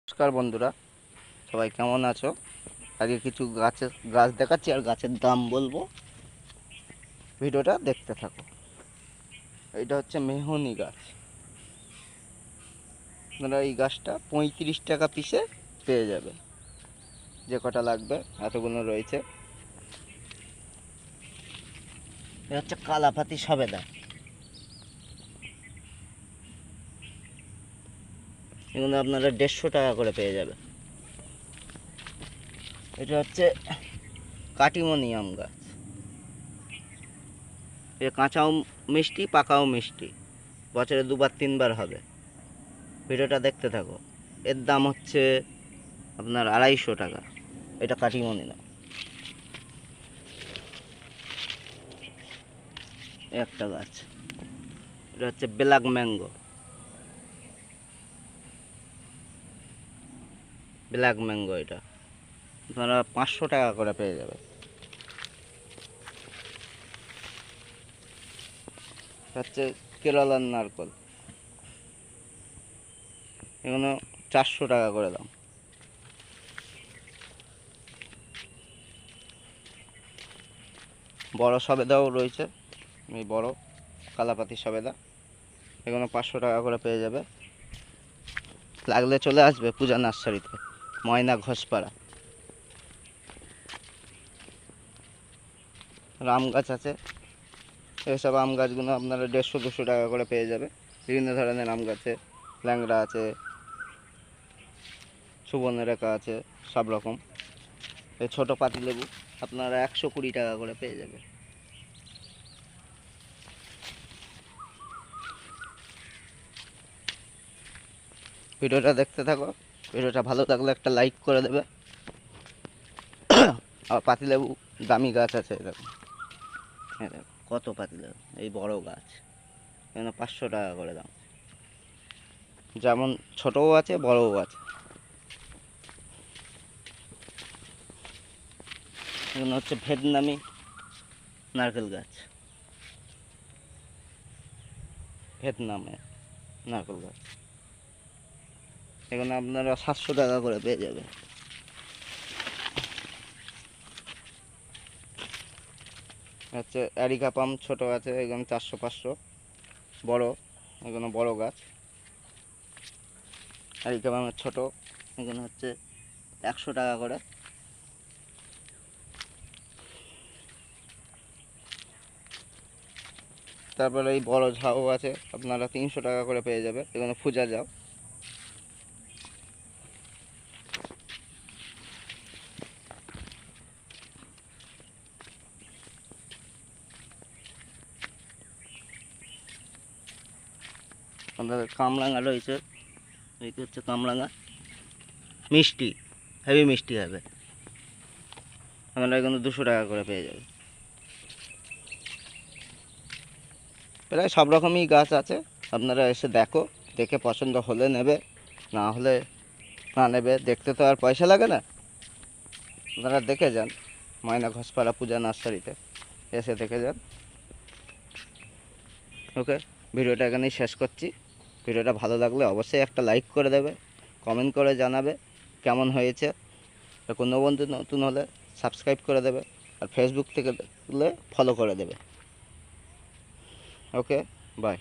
নমস্কার বন্ধুরা, সবাই কেমন আছো? আজকে কিছু গাছ দেখাচ্ছি আর গাছের দাম বলবো। ভিডিওটা দেখতে থাকো। এটা হচ্ছে মেহগনি গাছ। আপনারা এই গাছটা 35 টাকা পিসে পেয়ে যাবে। যে কটা লাগবে এতগুলো রয়েছে। এটা হচ্ছে কালাপাতি সবেদা। এগুলো আপনারা 150 টাকা করে পেয়ে যাবে। এটা হচ্ছে কাটিমনি আম গাছ। এটা কাঁচাও মিষ্টি, পাকাও মিষ্টি, বছরে 2-3 বার হবে। ভিডিওটা দেখতে থাকো। এর দাম হচ্ছে আপনার 250 টাকা। এটা কাটিমনি না। একটা গাছ, এটা হচ্ছে ব্ল্যাক ম্যাঙ্গো। এটা আপনারা 500 টাকা করে পেয়ে যাবে। হচ্ছে কেরালার নারকল। এগুলো 400 টাকা করে দাম। বড় সবেদাও রয়েছে, এই বড় কালাপাতি সবেদা। এগুলো 500 টাকা করে পেয়ে যাবে। লাগলে চলে আসবে পূজা নার্সারিতে, ময়না ঘোষপাড়া। আম গাছ আছে। এসব আম গাছগুলো আপনারা 150-200 টাকা করে পেয়ে যাবে। বিভিন্ন ধরনের আম গাছে, ল্যাংড়া আছে, সুবর্ণরেখা আছে, সব রকম। এই ছোটো পাতিলেবু আপনারা 120 টাকা করে পেয়ে যাবে। ভিডিওটা দেখতে থাকো। ভিডিওটা ভালো লাগলে একটা লাইক করে দেবে। আর পাতিলেবু দামি গাছ আছে, দেখো কত পাতিলেবু। এই বড় গাছ, এখানে 500 টাকা করে দাম। যেমন ছোটও আছে, বড়ও আছে। এখানে হচ্ছে ভিয়েতনামি নারকেল গাছ। ভিয়েতনামে নারকেল গাছ এখানে আপনারা 700 টাকা করে পেয়ে যাবে। হচ্ছে অ্যারিকা পাম ছোট আছে, এখানে 400-500। বড়, এখানে বড় গাছ। অ্যারিকা পামের ছোট এখানে হচ্ছে 100 টাকা করে। তারপরে এই বড় ঝাউ আছে, আপনারা 300 টাকা করে পেয়ে যাবে। এখানে ফুজা ঝাউ। আপনাদের কামরাঙা রয়েছে, এইটা হচ্ছে কামরাঙা, মিষ্টি, হেভি মিষ্টি হবে। আপনারা এখানে 200 টাকা করে পেয়ে যাবে। প্রায় সব রকমই গাছ আছে। আপনারা এসে দেখো, দেখে পছন্দ হলে নেবে, না হলে না নেবে। দেখতে তো আর পয়সা লাগে না। আপনারা দেখে যান ময়না ঘোষপাড়া পূজা নার্সারিতে, এসে দেখে যান। ওকে, ভিডিওটা এখানেই শেষ করছি। ভিডিওটা ভালো লাগলে অবশ্যই একটা লাইক করে দেবে, কমেন্ট করে জানাবে কেমন হয়েছে। কোনো বন্ধু নতুন হলে সাবস্ক্রাইব করে দেবে, আর ফেসবুক থেকে দেখলে ফলো করে দেবে। ওকে, বাই।